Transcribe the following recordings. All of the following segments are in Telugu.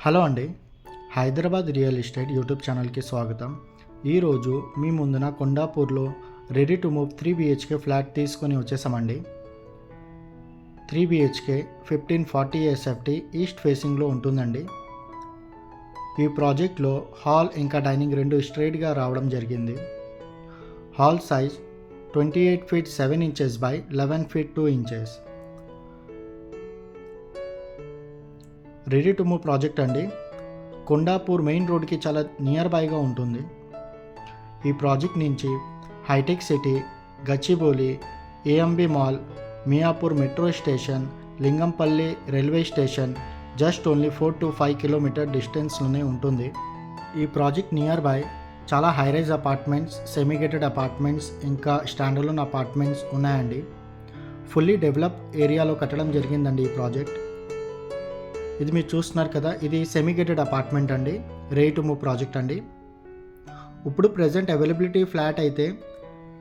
హలో అండి. హైదరాబాద్ రియల్ ఎస్టేట్ యూట్యూబ్ ఛానల్కి స్వాగతం. ఈరోజు మీ ముందున కొండాపూర్లో ready to move 3 BHK flat తీసుకొని వచ్చేసామండి. 3 BHK 1540 SFT ఈస్ట్ ఫేసింగ్లో ఉంటుందండి. ఈ ప్రాజెక్ట్లో హాల్ ఇంకా డైనింగ్ రెండు స్ట్రైట్గా రావడం జరిగింది. Hall size 28 feet 7 inches by 11 feet 2 inches. Ready to move project అండి. కొండాపూర్ మెయిన్ రోడ్కి చాలా నియర్ బైగా ఉంటుంది. ఈ ప్రాజెక్ట్ నుంచి హైటెక్ City, Gachibowli, AMB mall, Miyapur metro station, Lingampally railway station just only 4 to 5 kilometre డిస్టెన్స్లోనే ఉంటుంది. ఈ ప్రాజెక్ట్ నియర్ బై చాలా హైరైజ్ అపార్ట్మెంట్స్, సెమీగేటెడ్ అపార్ట్మెంట్స్ ఇంకా స్టాండర్లోన్ అపార్ట్మెంట్స్ ఉన్నాయండి. ఫుల్లీ డెవలప్ ఏరియాలో కట్టడం జరిగిందండి ఈ ప్రాజెక్ట్. ఇది మీరు చూస్తున్నారు కదా, ఇది సెమీగేటెడ్ అపార్ట్మెంట్ అండి, రెడీ టు మూవ్ ప్రాజెక్ట్ అండి. ఇప్పుడు ప్రజెంట్ అవైలబిలిటీ ఫ్లాట్ అయితే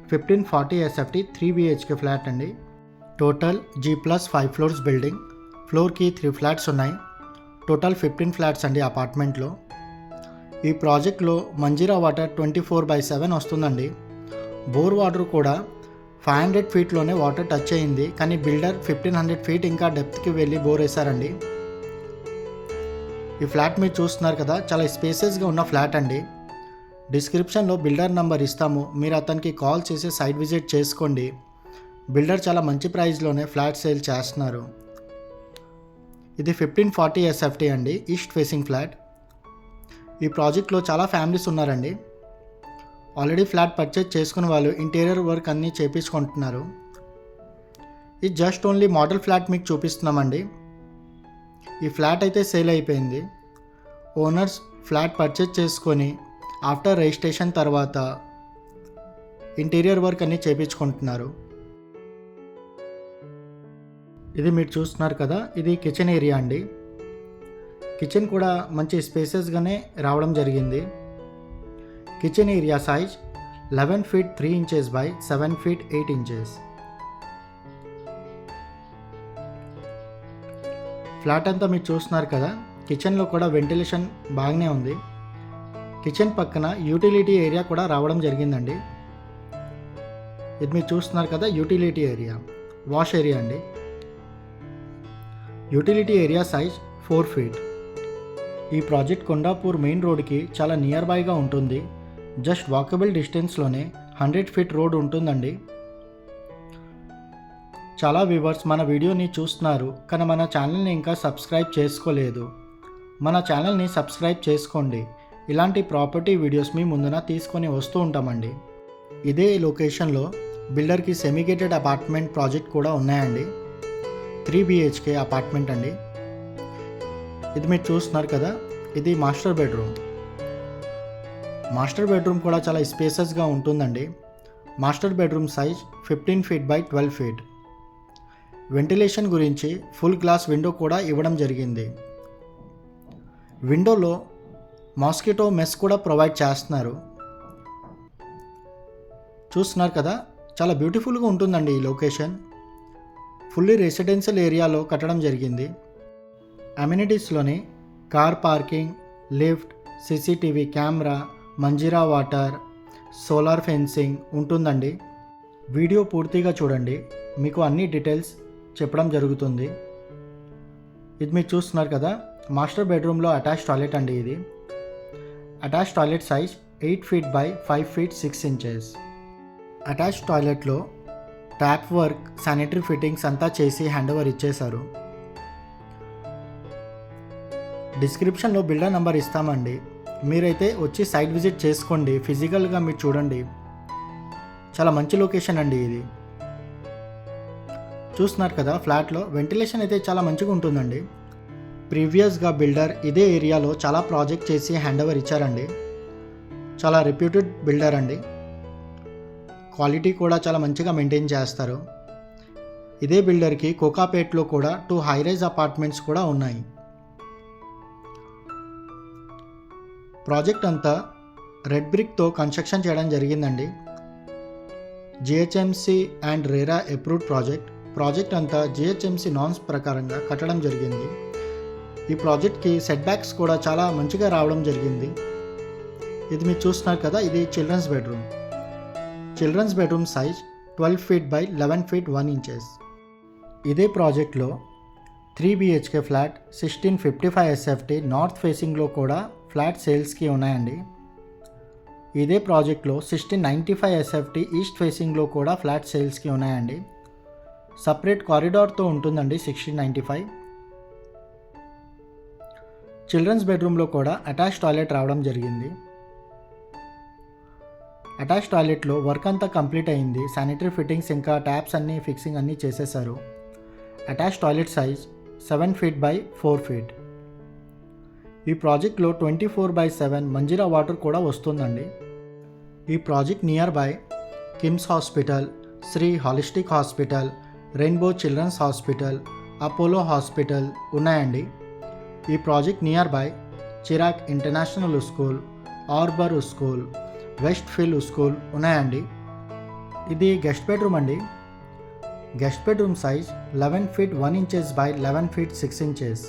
1540 SFT 3 BHK ఫ్లాట్ అండి. Total G+5 floors building. ఫ్లోర్కి 3 ఫ్లాట్స్ ఉన్నాయి. టోటల్ 15 ఫ్లాట్స్ అండి అపార్ట్మెంట్లో. ఈ ప్రాజెక్ట్లో మంజీరా వాటర్ 24/7 వస్తుందండి. బోర్ వాటర్ కూడా 500 ఫీట్లోనే వాటర్ టచ్ అయ్యింది, కానీ బిల్డర్ 1500 ఫీట్ ఇంకా డెప్త్కి వెళ్ళి బోర్ వేశారండి. ఈ ఫ్లాట్ మీరు చూస్తున్నారు కదా, చాలా స్పేసెస్గా ఉన్న ఫ్లాట్ అండి. డిస్క్రిప్షన్లో బిల్డర్ నంబర్ ఇస్తాము, మీరు అతనికి కాల్ చేసి సైట్ విజిట్ చేసుకోండి. బిల్డర్ చాలా మంచి ప్రైస్లోనే ఫ్లాట్ సేల్ చేస్తున్నారు. ఇది 1540 SFT అండి, ఈస్ట్ ఫేసింగ్ ఫ్లాట్. ఈ ప్రాజెక్ట్లో చాలా ఫ్యామిలీస్ ఉన్నారండి. ఆల్రెడీ ఫ్లాట్ పర్చేజ్ చేసుకున్న వాళ్ళు ఇంటీరియర్ వర్క్ అన్నీ చేయించుకుంటున్నారు. ఇది జస్ట్ ఓన్లీ మోడల్ ఫ్లాట్ మీకు చూపిస్తున్నామండి. ఈ ఫ్లాట్ అయితే సేల్ అయిపోయింది. ఓనర్స్ ఫ్లాట్ పర్చేజ్ చేసుకొని ఆఫ్టర్ రిజిస్ట్రేషన్ తర్వాత ఇంటీరియర్ వర్క్ అన్నీ చేయించుకుంటున్నారు. ఇది మీరు చూస్తున్నారు కదా, ఇది కిచెన్ ఏరియా అండి. కిచెన్ కూడా మంచి స్పేసెస్గానే రావడం జరిగింది. Kitchen area size 11 feet 3 inches by 7 feet 8 inches. Flat అంతా మీరు చూస్తున్నారు కదా, కిచెన్లో కూడా వెంటిలేషన్ బాగానే ఉంది. కిచెన్ పక్కన యూటిలిటీ ఏరియా కూడా రావడం జరిగిందండి. ఇది మీరు చూస్తున్నారు కదా, యూటిలిటీ ఏరియా, వాష్ ఏరియా అండి. Utility area size 4 feet. ఈ ప్రాజెక్ట్ కొండాపూర్ మెయిన్ రోడ్కి చాలా నియర్ బైగా ఉంటుంది. జస్ట్ వాకబుల్ డిస్టెన్స్లోనే 100 feet రోడ్ ఉంటుందండి. చాలా వ్యూవర్స్ మన వీడియోని చూస్తున్నారు, కానీ మన ఛానల్ని ఇంకా సబ్స్క్రైబ్ చేసుకోలేదు. మన ఛానల్ని సబ్స్క్రైబ్ చేసుకోండి. ఇలాంటి ప్రాపర్టీ వీడియోస్ మీ ముందున తీసుకొని వస్తూ ఉంటామండి. ఇదే లొకేషన్లో బిల్డర్కి సెమీగేటెడ్ అపార్ట్మెంట్ ప్రాజెక్ట్ కూడా ఉన్నాయండి. 3 BHK అపార్ట్మెంట్ అండి. ఇది మీరు చూస్తున్నారు కదా, ఇది మాస్టర్ బెడ్రూమ్. మాస్టర్ బెడ్రూమ్ కూడా చాలా స్పేసెస్గా ఉంటుందండి. Master bedroom size 15 feet by 12 feet. Ventilation గురించి ఫుల్ గ్లాస్ విండో కూడా ఇవ్వడం జరిగింది. విండోలో మాస్కిటో మెస్ కూడా ప్రొవైడ్ చేస్తున్నారు. చూస్తున్నారు కదా, చాలా బ్యూటిఫుల్గా ఉంటుందండి ఈ లొకేషన్. ఫుల్లీ రెసిడెన్షియల్ ఏరియాలో కట్టడం జరిగింది. అమ్యూనిటీస్లోని car parking, lift, CCTV camera, Manjira water, solar fencing ఉంటుందండి. వీడియో పూర్తిగా చూడండి, మీకు అన్ని డీటెయిల్స్ చెప్పడం జరుగుతుంది. ఇది మీరు చూస్తున్నారు కదా, మాస్టర్ బెడ్రూమ్లో అటాచ్ టాయిలెట్ అండి. ఇది attach toilet size 8 feet by 5 feet 6 inches. Attach టాయిలెట్లో ట్యాప్ వర్క్, శానిటరీ ఫిట్టింగ్స్ అంతా చేసి హ్యాండ్ ఓవర్ ఇచ్చేశారు. డిస్క్రిప్షన్లో బిల్డర్ నెంబర్ ఇస్తామండి, మీరైతే వచ్చి సైట్ విజిట్ చేసుకోండి. ఫిజికల్గా మీరు చూడండి, చాలా మంచి లొకేషన్ అండి ఇది. చూస్తున్నారు కదా, ఫ్లాట్లో వెంటిలేషన్ అయితే చాలా మంచిగా ఉంటుందండి. ప్రీవియస్గా బిల్డర్ ఇదే ఏరియాలో చాలా ప్రాజెక్ట్ చేసి హ్యాండ్ ఓవర్ ఇచ్చారండి. చాలా రెప్యూటెడ్ బిల్డర్ అండి. క్వాలిటీ కూడా చాలా మంచిగా మెయింటైన్ చేస్తారు. ఇదే బిల్డర్కి కోకాపేట్లో కూడా 2 హైరైజ్ అపార్ట్మెంట్స్ కూడా ఉన్నాయి. ప్రాజెక్ట్ అంతా రెడ్ బ్రిక్తో కన్స్ట్రక్షన్ చేయడం జరిగిందండి. GHMC and RERA approved project అంతా GHMC నార్మ్స్ ప్రకారంగా కట్టడం జరిగింది. ఈ ప్రాజెక్ట్కి సెట్ బ్యాక్స్ కూడా చాలా మంచిగా రావడం జరిగింది. ఇది మీరు చూస్తున్నారు కదా, ఇది children's bedroom. Children's bedroom size 12 feet by 11 feet 1 inches. ఇదే ప్రాజెక్ట్లో 3 BHK ఫ్లాట్ 1655 SFT నార్త్ ఫేసింగ్లో కూడా ఫ్లాట్ సేల్స్కి ఉన్నాయండి. ఇదే ప్రాజెక్ట్లో 1695 SFT ఈస్ట్ ఫేసింగ్లో కూడా ఫ్లాట్ సేల్స్కి ఉన్నాయండి. సపరేట్ కారిడార్తో ఉంటుందండి 1695. చిల్డ్రన్స్ బెడ్రూమ్లో కూడా అటాచ్ టాయిలెట్ రావడం జరిగింది. అటాచ్ టాయిలెట్లో వర్క్ అంతా కంప్లీట్ అయింది. శానిటరీ ఫిట్టింగ్స్ ఇంకా ట్యాప్స్ అన్నీ ఫిక్సింగ్ అన్నీ చేసేసారు. Attach toilet size 7 feet by 4 feet. ఈ ప్రాజెక్ట్లో 24/7 మంజీరా వాటర్ కూడా వస్తుందండి. ఈ project near by KIMS hospital, Sri holistic hospital, Rainbow children's hospital, Apollo hospital ఉన్నాయండి. ఈ project near by Chirec international school, Arbor school, Westfield school ఉన్నాయండి. ఇది గెస్ట్ బెడ్రూమ్ అండి. Guest bedroom size 11 feet 1 inches by 11 feet 6 inches.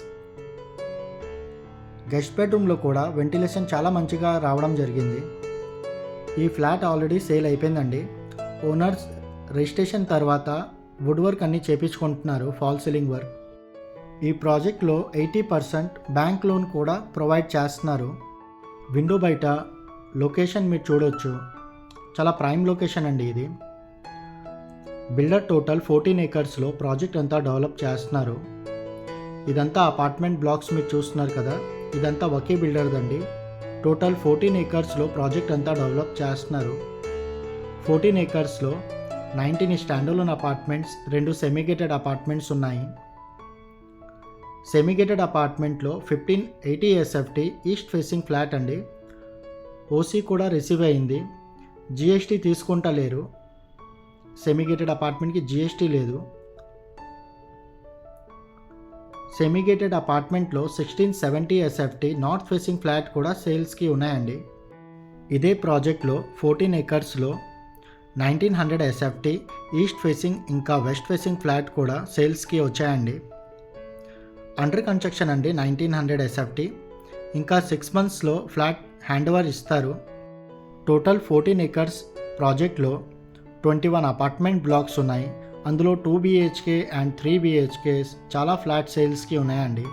Guest బెడ్రూమ్లో కూడా వెంటిలేషన్ చాలా మంచిగా రావడం జరిగింది. ఈ ఫ్లాట్ ఆల్రెడీ సేల్ అయిపోయిందండి. ఓనర్స్ రిజిస్ట్రేషన్ తర్వాత వుడ్ వర్క్ అన్నీ చేపించుకుంటున్నారు, ఫాల్ సీలింగ్ వర్క్. ఈ ప్రాజెక్ట్లో 80% బ్యాంక్ లోన్ కూడా ప్రొవైడ్ చేస్తున్నారు. విండో బయట లొకేషన్ మీరు చూడవచ్చు, చాలా ప్రైమ్ లొకేషన్ అండి ఇది. బిల్డర్ టోటల్ 14 acresలో ప్రాజెక్ట్ అంతా డెవలప్ చేస్తున్నారు. ఇదంతా అపార్ట్మెంట్ బ్లాక్స్ మీరు చూస్తున్నారు కదా, ఇదంతా ఒకే బిల్డర్దండి. టోటల్ 14 acresలో ప్రాజెక్ట్ అంతా డెవలప్ చేస్తున్నారు. 14 acresలో 19 స్టాండర్లోన్ అపార్ట్మెంట్స్, 2 సెమీగేటెడ్ అపార్ట్మెంట్స్ ఉన్నాయి. సెమీగేటెడ్ అపార్ట్మెంట్లో 1580 SFT ఈస్ట్ ఫేసింగ్ ఫ్లాట్ అండి. ఓసీ కూడా రిసీవ్ అయింది. GST తీసుకుంటలేరు. సెమీగేటెడ్ అపార్ట్మెంట్కి GST లేదు. సెమీగేటెడ్ అపార్ట్మెంట్లో 1670 SFT నార్త్ ఫేసింగ్ ఫ్లాట్ కూడా సేల్స్కి ఉన్నాయండి. ఇదే ప్రాజెక్ట్లో 14 acresలో 1900 SFT ఈస్ట్ ఫేసింగ్ ఇంకా వెస్ట్ ఫేసింగ్ ఫ్లాట్ కూడా సేల్స్కి వచ్చాయండి. అండర్ కన్స్ట్రక్షన్ అండి 1900 SFT. ఇంకా 6 monthsలో ఫ్లాట్ హ్యాండ్ ఓవర్ ఇస్తారు. టోటల్ 14 acres ప్రాజెక్ట్లో 21 అపార్ట్మెంట్ బ్లాక్స్ ఉన్నాయి. అందులో 2 BHK అండ్ 3 BHKs చాలా ఫ్లాట్ సేల్స్కి ఉన్నాయండి.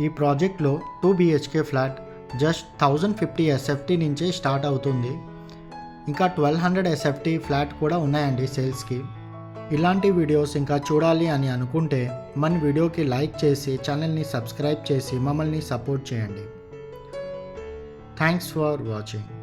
ఈ ప్రాజెక్ట్లో 2 BHK ఫ్లాట్ జస్ట్ 1050 SFT నుంచే స్టార్ట్ అవుతుంది. ఇంకా 1200 SFT ఫ్లాట్ కూడా ఉన్నాయండి సేల్స్కి. ఇలాంటి వీడియోస్ ఇంకా చూడాలి అని అనుకుంటే మన వీడియోకి లైక్ చేసి ఛానల్ని సబ్స్క్రైబ్ చేసి మమ్మల్ని సపోర్ట్ చేయండి. Thanks for watching.